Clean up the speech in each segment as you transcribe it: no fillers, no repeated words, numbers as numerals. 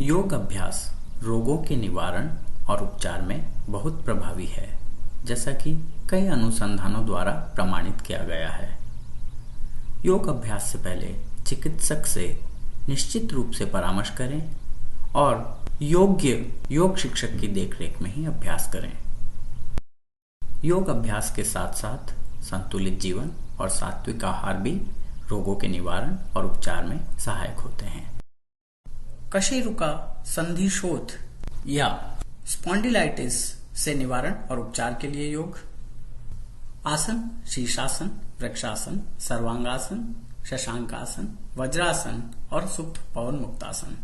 योग अभ्यास रोगों के निवारण और उपचार में बहुत प्रभावी है, जैसा कि कई अनुसंधानों द्वारा प्रमाणित किया गया है। योग अभ्यास से पहले चिकित्सक से निश्चित रूप से परामर्श करें और योग्य योग शिक्षक की देखरेख में ही अभ्यास करें। योग अभ्यास के साथ साथ संतुलित जीवन और सात्विक आहार भी रोगों के निवारण और उपचार में सहायक होते हैं। कशेरुका संधिशोथ या स्पॉन्डिलाइटिस से निवारण और उपचार के लिए योग। आसन शीर्षासन, वृक्षासन, सर्वांगासन, शशांकासन, वज्रासन और सुप्त पवन मुक्तासन।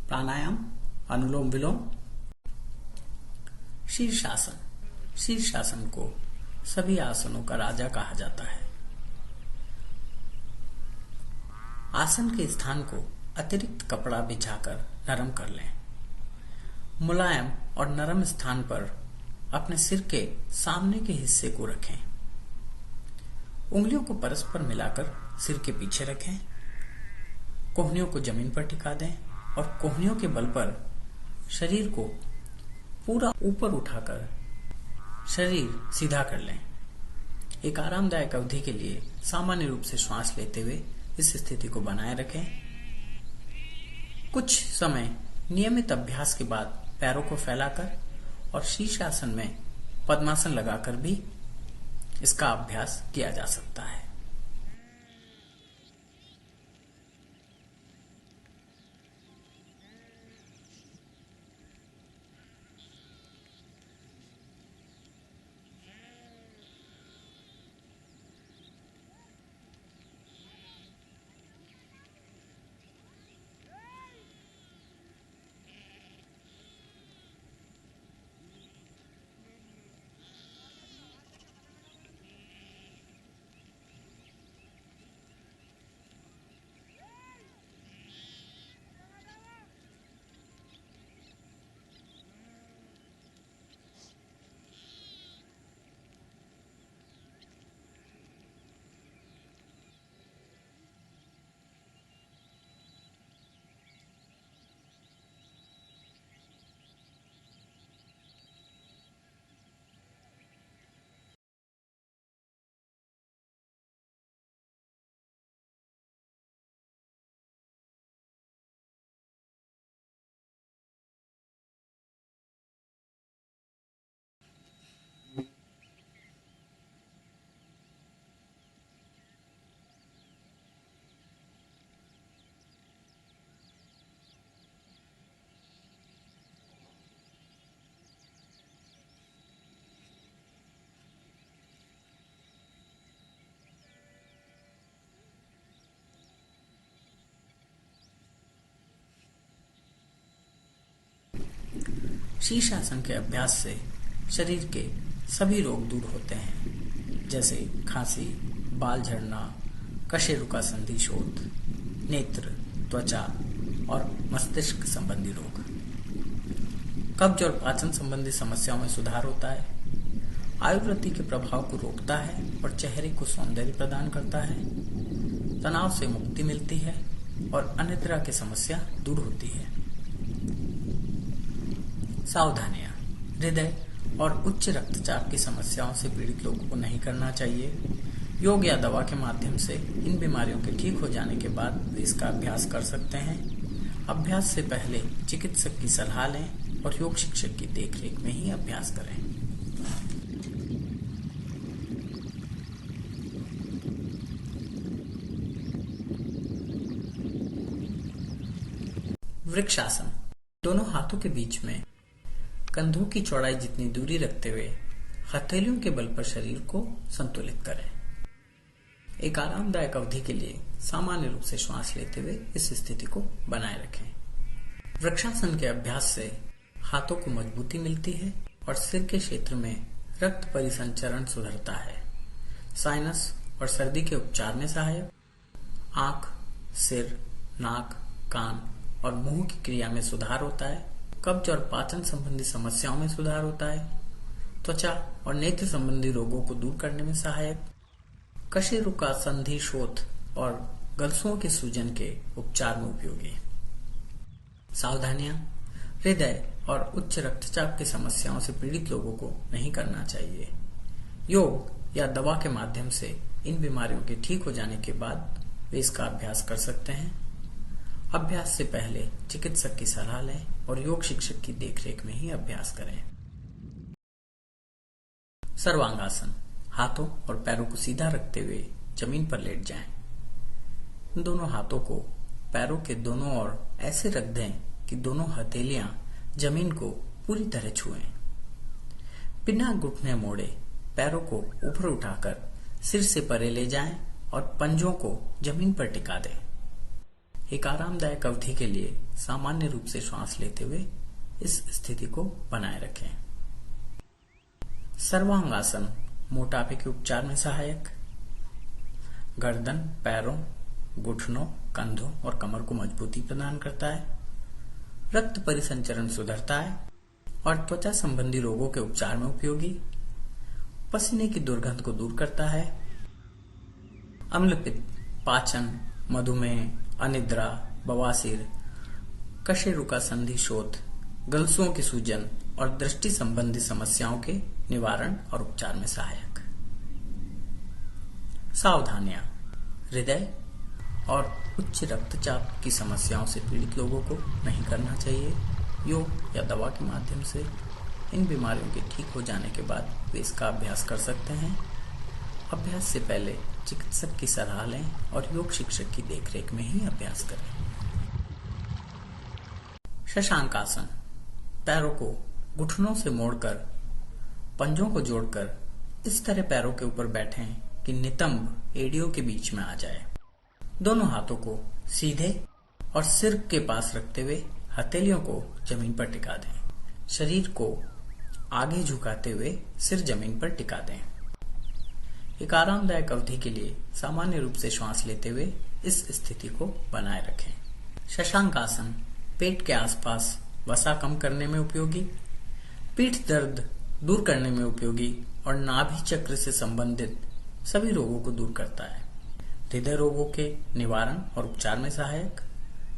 प्राणायाम, अनुलोम विलोम। शीर्षासन। शीर्षासन को सभी आसनों का राजा कहा जाता है। आसन के स्थान को अतिरिक्त कपड़ा बिछाकर नरम कर लें। मुलायम और नरम स्थान पर अपने सिर के सामने के हिस्से को रखें। उंगलियों को परस्पर मिलाकर सिर के पीछे रखें। कोहनियों को जमीन पर टिका दें और कोहनियों के बल पर शरीर को पूरा ऊपर उठाकर शरीर सीधा कर लें। एक आरामदायक अवधि के लिए सामान्य रूप से श्वास लेते हुए इस स्थिति को बनाए रखें। कुछ समय नियमित अभ्यास के बाद पैरों को फैलाकर और शीर्षासन में पद्मासन लगाकर भी इसका अभ्यास किया जा सकता है। शीर्षासन के अभ्यास से शरीर के सभी रोग दूर होते हैं, जैसे खांसी, बाल झड़ना, कशेरुका संधिशोथ, नेत्र, त्वचा और मस्तिष्क संबंधी रोग। कब्ज और पाचन संबंधी समस्याओं में सुधार होता है। आयुर्वृत्ति के प्रभाव को रोकता है और चेहरे को सौंदर्य प्रदान करता है। तनाव से मुक्ति मिलती है और अनिद्रा की समस्या दूर होती है। सावधानियां। हृदय और उच्च रक्तचाप की समस्याओं से पीड़ित लोगों को नहीं करना चाहिए। योग या दवा के माध्यम से इन बीमारियों के ठीक हो जाने के बाद वे इसका अभ्यास कर सकते हैं। अभ्यास से पहले चिकित्सक की सलाह लें और योग शिक्षक की देखरेख में ही अभ्यास करें। वृक्षासन। दोनों हाथों के बीच में कंधों की चौड़ाई जितनी दूरी रखते हुए हथेलियों के बल पर शरीर को संतुलित करें। एक आरामदायक अवधि के लिए सामान्य रूप से श्वास लेते हुए इस स्थिति को बनाए रखें। वृक्षासन के अभ्यास से हाथों को मजबूती मिलती है और सिर के क्षेत्र में रक्त परिसंचरण सुधरता है। साइनस और सर्दी के उपचार में सहायक। आंख, सिर, नाक, कान और मुंह की क्रिया में सुधार होता है। कब्ज और पाचन संबंधी समस्याओं में सुधार होता है। त्वचा और नेत्र संबंधी रोगों को दूर करने में सहायक। कशेरुका संधिशोथ और गलसुओं के सूजन के उपचार में उपयोगी। सावधानियां। हृदय और उच्च रक्तचाप की समस्याओं से पीड़ित लोगों को नहीं करना चाहिए। योग या दवा के माध्यम से इन बीमारियों के ठीक हो जाने के बाद वे इसका अभ्यास कर सकते हैं। अभ्यास से पहले चिकित्सक की सलाह लें और योग शिक्षक की देखरेख में ही अभ्यास करें। सर्वांगासन। हाथों और पैरों को सीधा रखते हुए जमीन पर लेट जाएं। दोनों हाथों को पैरों के दोनों ओर ऐसे रख दें कि दोनों हथेलियां जमीन को पूरी तरह छुएं। बिना घुटने मोड़े पैरों को ऊपर उठाकर सिर से परे ले जाएं और पंजों को जमीन पर टिका दें। एक आरामदायक अवधि के लिए सामान्य रूप से श्वास लेते हुए इस स्थिति को बनाए रखें। सर्वांगासन मोटापे के उपचार में सहायक। गर्दन, पैरों, घुटनों, कंधों और कमर को मजबूती प्रदान करता है, रक्त परिसंचरण सुधरता है और त्वचा संबंधी रोगों के उपचार में उपयोगी, पसीने की दुर्गंध को दूर करता है, अम्लपित्त, पाचन, मधुमेह, अनिद्रा, बवासीर, कशेरुका संधि शोथ, गलसुओं की सूजन और दृष्टि संबंधी समस्याओं के निवारण और उपचार में सहायक। सावधानियां। हृदय और उच्च रक्तचाप की समस्याओं से पीड़ित लोगों को नहीं करना चाहिए। योग या दवा के माध्यम से इन बीमारियों के ठीक हो जाने के बाद वे इसका अभ्यास कर सकते हैं। अभ्यास से पहले चिकित्सक की सलाह लें और योग शिक्षक की देखरेख में ही अभ्यास करें। शशांकासन। पैरों को घुटनों से मोड़कर पंजों को जोड़कर इस तरह पैरों के ऊपर बैठें कि नितंब एड़ियों के बीच में आ जाए। दोनों हाथों को सीधे और सिर के पास रखते हुए हथेलियों को जमीन पर टिका दें। शरीर को आगे झुकाते हुए सिर जमीन पर टिका दें। एक आरामदायक अवधि के लिए सामान्य रूप से श्वास लेते हुए इस स्थिति को बनाए रखें। शशांकासन पेट के आसपास वसा कम करने में उपयोगी, पीठ दर्द दूर करने में उपयोगी और नाभि चक्र से संबंधित सभी रोगों को दूर करता है। हृदय रोगों के निवारण और उपचार में सहायक,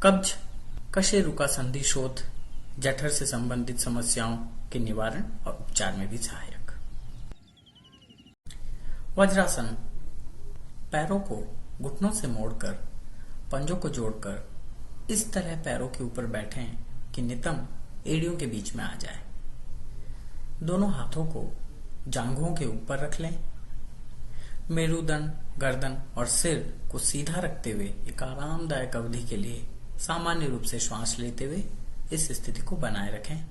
कब्ज, कशेरुका संधि शोथ, जठर से संबंधित समस्याओं के निवारण और उपचार में भी सहायक। वज्रासन। पैरों को घुटनों से मोड़कर पंजों को जोड़कर इस तरह पैरों के ऊपर बैठें कि नितंब एड़ियों के बीच में आ जाए। दोनों हाथों को जांघों के ऊपर रख लें। मेरुदंड, गर्दन और सिर को सीधा रखते हुए एक आरामदायक अवधि के लिए सामान्य रूप से श्वास लेते हुए इस स्थिति को बनाए रखें।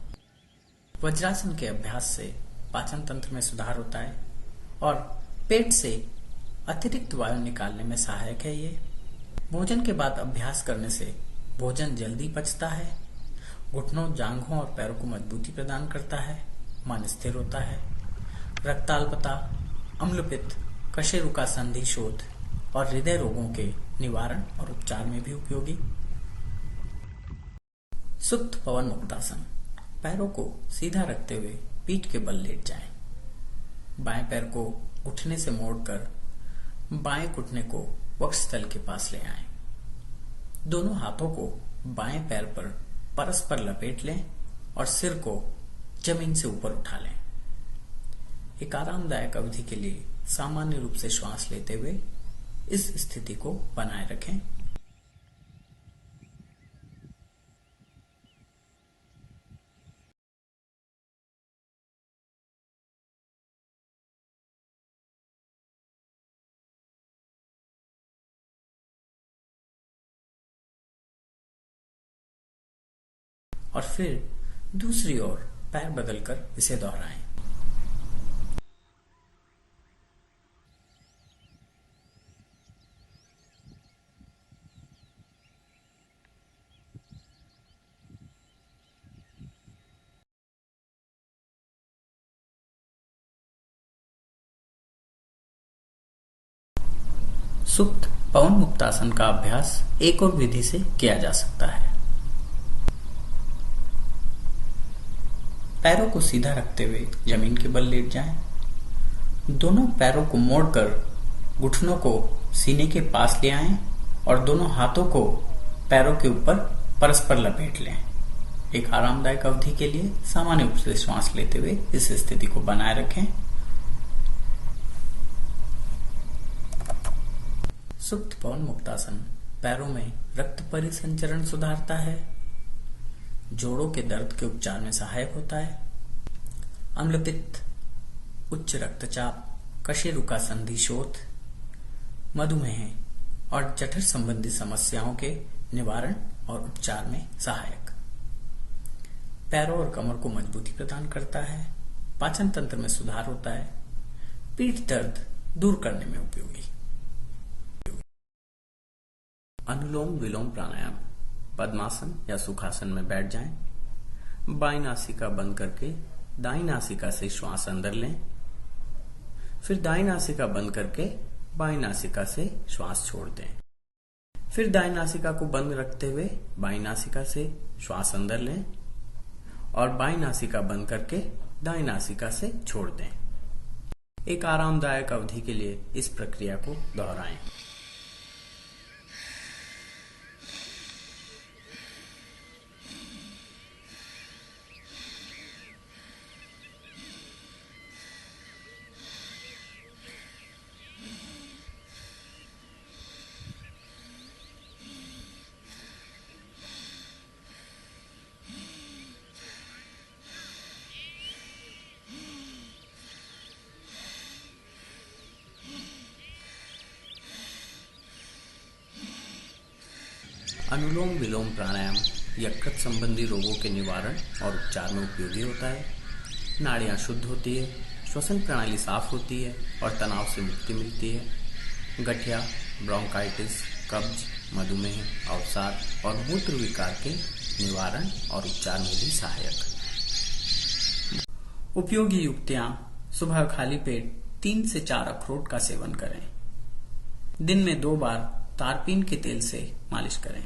वज्रासन के अभ्यास से पाचन तंत्र में सुधार होता है और पेट से अतिरिक्त वायु निकालने में सहायक है। ये भोजन के बाद अभ्यास करने से भोजन जल्दी पचता है, घुटनों, जांघों और पैरों को मजबूती प्रदान करता है, मन स्थिर होता है, रक्ताल्पता, अम्लपित्त, कशेरुका संधि शोथ और हृदय रोगों के निवारण और उपचार में भी उपयोगी। सुप्त पवन मुक्तासन। पैरों को सीधा रखते हुए पीठ के बल लेट जाएं। बाएं पैर को घुटने से मोड़कर बाएं घुटने को वक्षस्थल के पास ले आएं। दोनों हाथों को बाएं पैर पर परस्पर लपेट लें और सिर को जमीन से ऊपर उठा लें। एक आरामदायक अवधि के लिए सामान्य रूप से श्वास लेते हुए इस स्थिति को बनाए रखें। और फिर दूसरी ओर पैर बदलकर इसे दोहराएं। सुप्त पवन मुक्तासन का अभ्यास एक और विधि से किया जा सकता है। पैरों को सीधा रखते हुए जमीन के बल लेट जाएं। दोनों पैरों को मोड़कर घुटनों को सीने के पास ले आएं और दोनों हाथों को पैरों के ऊपर परस्पर लपेट लें। एक आरामदायक अवधि के लिए सामान्य रूप से श्वास लेते हुए इस स्थिति को बनाए रखें। सुप्त पवन मुक्तासन पैरों में रक्त परिसंचरण सुधारता है, जोड़ों के दर्द के उपचार में सहायक होता है, अम्लपित्त, उच्च रक्तचाप, कशेरुका संधि शोथ, मधुमेह और जठर संबंधी समस्याओं के निवारण और उपचार में सहायक, पैरों और कमर को मजबूती प्रदान करता है, पाचन तंत्र में सुधार होता है, पीठ दर्द दूर करने में उपयोगी। अनुलोम विलोम प्राणायाम। पद्मासन या सुखासन में बैठ जाएं। बाईं नासिका बंद करके दाईं नासिका से श्वास अंदर लें, फिर दाईं नासिका बंद करके बाईं नासिका से श्वास छोड़ दें। फिर दाईं नासिका को बंद रखते हुए बाईं नासिका से श्वास अंदर लें और बाईं नासिका बंद करके दाईं नासिका से छोड़ दें। एक आरामदायक अवधि के लिए इस प्रक्रिया को दोहराएं। अनुलोम विलोम प्राणायाम यकृत संबंधी रोगों के निवारण और उपचार में उपयोगी होता है। नाड़ियां शुद्ध होती है, श्वसन प्रणाली साफ होती है और तनाव से मुक्ति मिलती है। गठिया, ब्रोंकाइटिस, कब्ज, मधुमेह, अवसाद और मूत्र विकार के निवारण और उपचार में भी सहायक। उपयोगी युक्तियां: सुबह खाली पेट 3 से 4 अखरोट का सेवन करें। दिन में 2 बार तारपीन के तेल से मालिश करें।